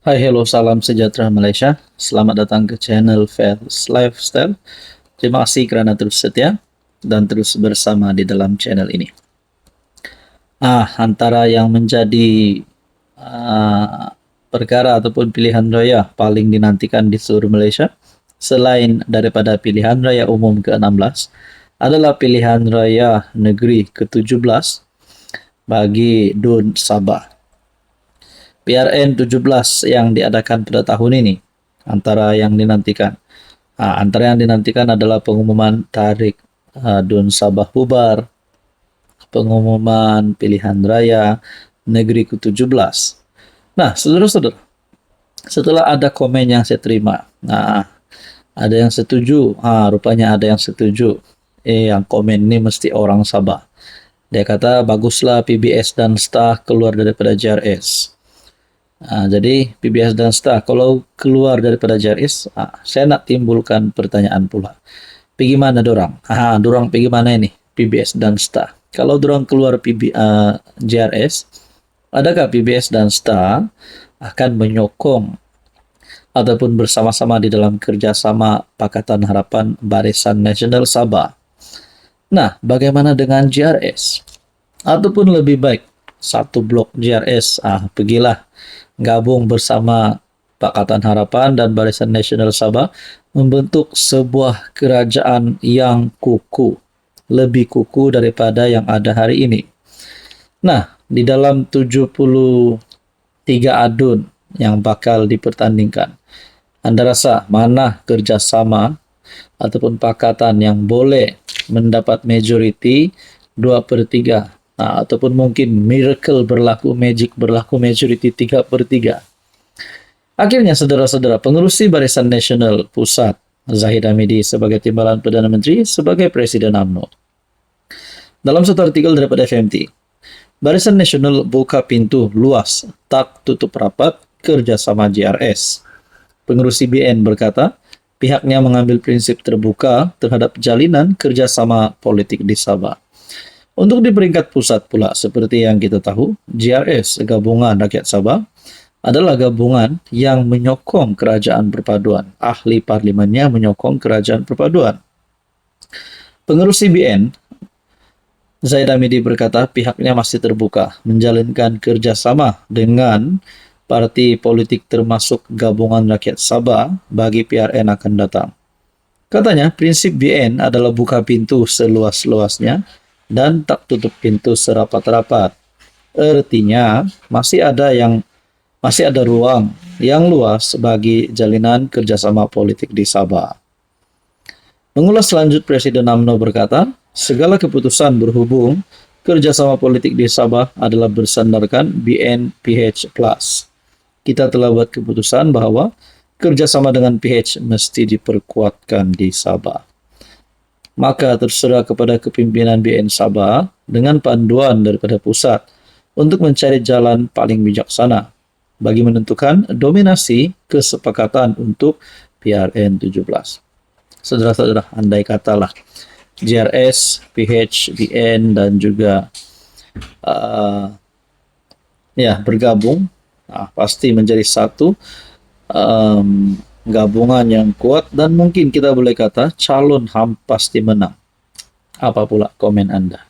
Hai, hello, salam sejahtera Malaysia. Selamat datang ke channel Fels Lifestyle. Terima kasih kerana terus setia dan terus bersama di dalam channel ini. Antara yang menjadi perkara ataupun pilihan raya paling dinantikan di seluruh Malaysia, selain daripada pilihan raya umum ke-16, adalah pilihan raya negeri ke-17 bagi DUN Sabah. PRN 17 yang diadakan pada tahun ini antara yang dinantikan. Antara yang dinantikan adalah pengumuman tarikh DUN Sabah bubar, pengumuman pilihan raya negeri ke-17. Nah, saudara-saudara, setelah ada komen yang saya terima, ada yang setuju, rupanya ada yang setuju. Yang komen ini mesti orang Sabah. Dia kata baguslah PBS dan STAH keluar daripada JRS. Jadi PBS dan STAH kalau keluar daripada JRS, saya nak timbulkan pertanyaan pula. Pergi mana dorang? Dorang pergi mana ini? PBS dan STAH. Kalau dorang keluar JRS, adakah PBS dan STAH akan menyokong ataupun bersama-sama di dalam kerjasama Pakatan Harapan Barisan Nasional Sabah? Nah, bagaimana dengan JRS? Ataupun lebih baik satu blok JRS, pergilah gabung bersama Pakatan Harapan dan Barisan Nasional Sabah membentuk sebuah kerajaan yang kukuh, lebih kukuh daripada yang ada hari ini. Nah, di dalam 73 adun yang bakal dipertandingkan, anda rasa mana kerjasama ataupun pakatan yang boleh mendapat majoriti 2/3, ataupun mungkin miracle berlaku, magic berlaku majoriti 3/3. Akhirnya saudara-saudara, pengerusi Barisan Nasional Pusat Zahid Hamidi sebagai Timbalan Perdana Menteri sebagai Presiden UMNO. Dalam satu artikel daripada FMT, Barisan Nasional buka pintu luas, tak tutup rapat kerjasama JRS. Pengerusi BN berkata, pihaknya mengambil prinsip terbuka terhadap jalinan kerjasama politik di Sabah. Untuk di peringkat pusat pula, seperti yang kita tahu, JRS, Gabungan Rakyat Sabah, adalah gabungan yang menyokong kerajaan perpaduan. Ahli parlimennya menyokong kerajaan perpaduan. Pengerusi BN, Zahid Hamidi berkata pihaknya masih terbuka menjalankan kerjasama dengan parti politik termasuk Gabungan Rakyat Sabah bagi PRN akan datang. Katanya, prinsip BN adalah buka pintu seluas-luasnya dan tak tutup pintu serapat-rapat. Artinya, masih ada ruang yang luas bagi jalinan kerjasama politik di Sabah. Mengulas lanjut, Presiden UMNO berkata, segala keputusan berhubung kerjasama politik di Sabah adalah bersandarkan BNPH+. Kita telah buat keputusan bahwa kerjasama dengan PH mesti diperkuatkan di Sabah. Maka terserah kepada kepimpinan BN Sabah dengan panduan daripada pusat untuk mencari jalan paling bijaksana bagi menentukan dominasi kesepakatan untuk PRN 17. Saudara-saudara, andai katalah JRS, PH, BN dan juga bergabung, pasti menjadi satu gabungan yang kuat dan mungkin kita boleh kata calon HAM pasti menang. Apa pula komen Anda?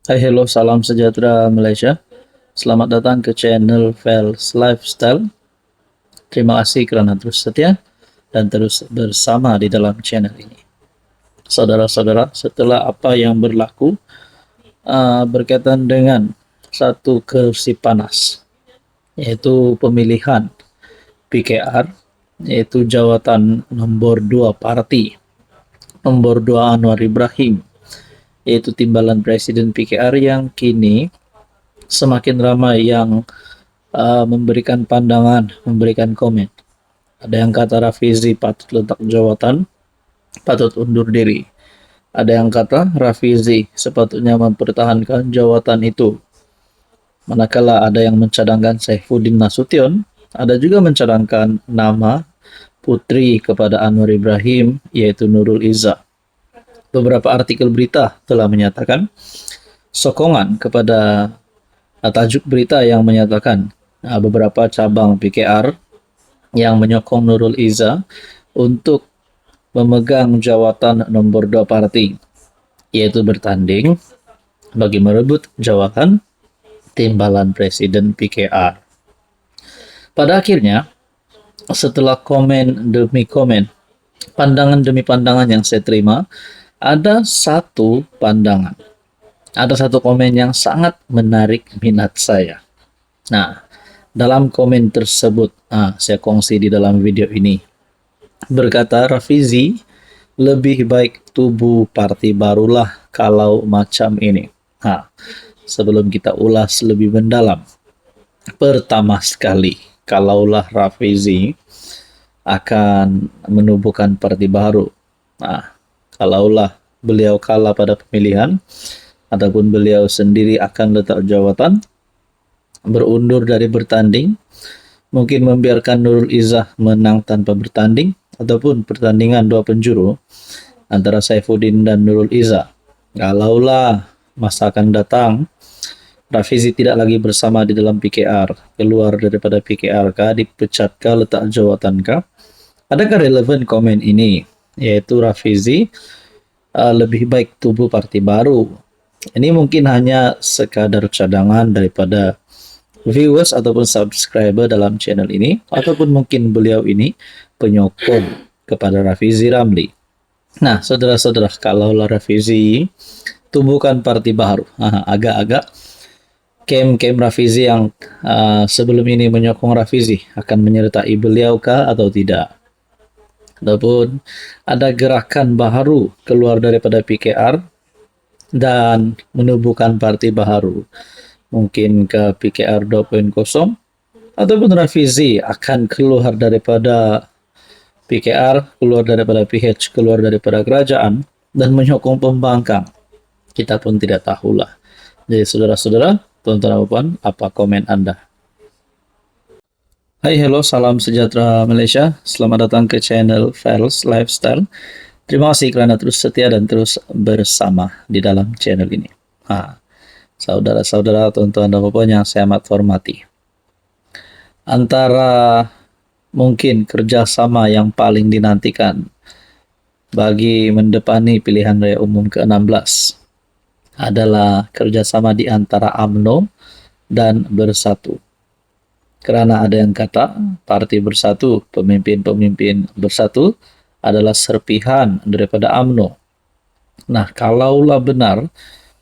Hai, hello, salam sejahtera Malaysia. Selamat datang ke channel Fels Lifestyle. Terima kasih kerana terus setia dan terus bersama di dalam channel ini. Saudara-saudara, setelah apa yang berlaku berkaitan dengan satu kursi panas, yaitu pemilihan PKR, yaitu jawatan nombor 2 parti, nombor 2 Anwar Ibrahim, yaitu timbalan Presiden PKR yang kini semakin ramai yang memberikan pandangan, memberikan komen. Ada yang kata Rafizi patut letak jawatan, patut undur diri. Ada yang kata Rafizi sepatutnya mempertahankan jawatan itu. Manakala ada yang mencadangkan Saifuddin Nasution, ada juga mencadangkan nama putri kepada Anwar Ibrahim, yaitu Nurul Izzah. Beberapa artikel berita telah menyatakan sokongan kepada tajuk berita yang menyatakan beberapa cabang PKR yang menyokong Nurul Izzah untuk memegang jawatan nomor 2 parti, yaitu bertanding bagi merebut jawatan timbalan presiden PKR. Pada akhirnya, setelah komen demi komen, pandangan demi pandangan yang saya terima, ada satu pandangan, ada satu komen yang sangat menarik minat saya. Nah, dalam komen tersebut, saya kongsi di dalam video ini, berkata Rafizi, lebih baik tubuh partai barulah kalau macam ini. Sebelum kita ulas lebih mendalam, pertama sekali, kalaulah Rafizi akan menubuhkan partai baru, kalaulah beliau kalah pada pemilihan, ataupun beliau sendiri akan letak jawatan, berundur dari bertanding, mungkin membiarkan Nurul Izzah menang tanpa bertanding, ataupun pertandingan dua penjuru antara Saifuddin dan Nurul Izzah. Kalaulah masa akan datang, Rafizi tidak lagi bersama di dalam PKR, keluar daripada PKR kah, dipecat kah, letak jawatan kah? Adakah relevan komen ini? Yaitu Rafizi lebih baik tubuh partai baru. Ini mungkin hanya sekadar cadangan daripada viewers ataupun subscriber dalam channel ini, ataupun mungkin beliau ini penyokong kepada Rafizi Ramli. Nah, saudara-saudara, kalaulah Rafizi tumbuhkan partai baru, agak-agak kem Rafizi yang sebelum ini menyokong Rafizi akan menyertai beliau kah atau tidak? Ataupun ada gerakan baru keluar daripada PKR dan menubuhkan partai baru, mungkin ke PKR 2.0, ataupun Rafizi akan keluar daripada PKR, keluar daripada PH, keluar daripada kerajaan dan menyokong pembangkang. Kita pun tidak tahulah. Jadi saudara-saudara, tuan-tuan, apa komen Anda? Hai, hello, salam sejahtera Malaysia. Selamat datang ke channel Fels Lifestyle. Terima kasih kerana terus setia dan terus bersama di dalam channel ini. Saudara-saudara, tuan-tuan dan puan yang saya amat hormati, antara mungkin kerjasama yang paling dinantikan bagi mendepani pilihan raya umum ke-16 adalah kerjasama di antara UMNO dan Bersatu. Kerana ada yang kata parti Bersatu, pemimpin-pemimpin Bersatu adalah serpihan daripada UMNO. Nah, kalaulah benar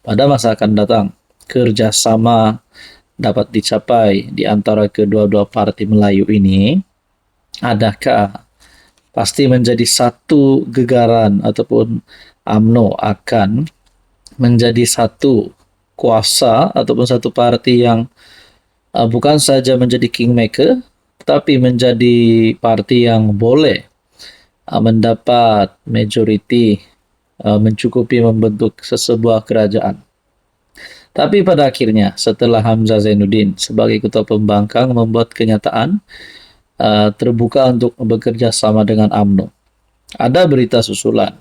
pada masa akan datang kerjasama dapat dicapai di antara kedua-dua parti Melayu ini, adakah pasti menjadi satu gegaran ataupun UMNO akan menjadi satu kuasa ataupun satu parti yang bukan saja menjadi kingmaker, tetapi menjadi parti yang boleh mendapat majoriti mencukupi membentuk sesebuah kerajaan. Tapi pada akhirnya setelah Hamzah Zainuddin sebagai ketua pembangkang membuat kenyataan terbuka untuk bekerja sama dengan UMNO, ada berita susulan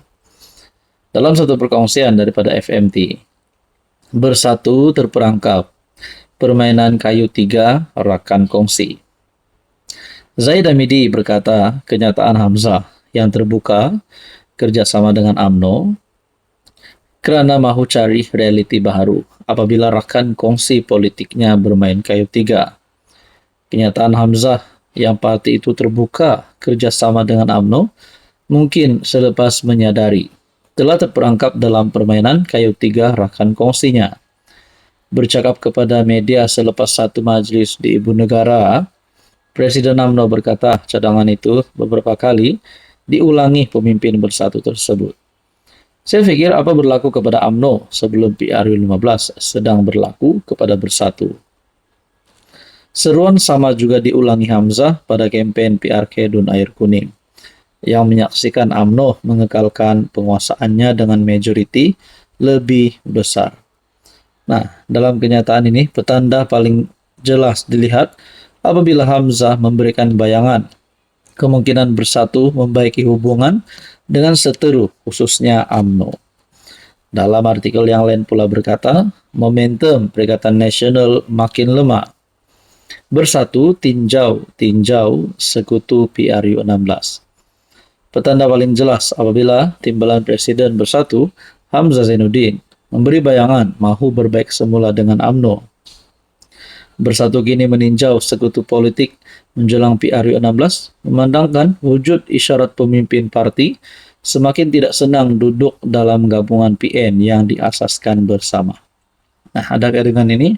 dalam satu perkongsian daripada FMT. Bersatu terperangkap permainan kayu tiga rakan kongsi. Zaid Hamidi berkata kenyataan Hamzah yang terbuka kerjasama dengan UMNO kerana mahu cari realiti baru apabila rakan kongsi politiknya bermain kayu tiga. Kenyataan Hamzah yang parti itu terbuka kerjasama dengan UMNO mungkin selepas menyadari telah terperangkap dalam permainan kayu tiga rakan kongsinya. Bercakap kepada media selepas satu majlis di Ibu Negara, Presiden UMNO berkata cadangan itu beberapa kali diulangi pemimpin Bersatu tersebut. Saya fikir apa berlaku kepada UMNO sebelum PRU15 sedang berlaku kepada Bersatu. Seruan sama juga diulangi Hamzah pada kempen PRK Dun Air Kuning yang menyaksikan UMNO mengekalkan penguasaannya dengan majoriti lebih besar. Nah, dalam kenyataan ini petanda paling jelas dilihat apabila Hamzah memberikan bayangan kemungkinan Bersatu membaiki hubungan dengan seteru khususnya UMNO. Dalam artikel yang lain pula berkata, momentum Perikatan Nasional makin lemah. Bersatu tinjau sekutu PRU 16. Petanda paling jelas apabila timbalan Presiden Bersatu, Hamzah Zainuddin, memberi bayangan mahu berbaik semula dengan UMNO. Bersatu kini meninjau sekutu politik menjelang PRU 16, memandangkan wujud isyarat pemimpin parti semakin tidak senang duduk dalam gabungan PN yang diasaskan bersama. Nah, adakah dengan ini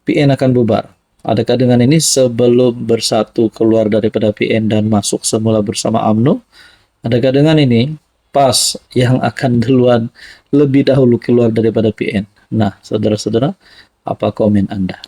PN akan bubar? Adakah dengan ini sebelum Bersatu keluar daripada PN dan masuk semula bersama UMNO? Adakah dengan ini PAS yang akan duluan lebih dahulu keluar daripada PN? Nah, saudara-saudara, apa komen Anda?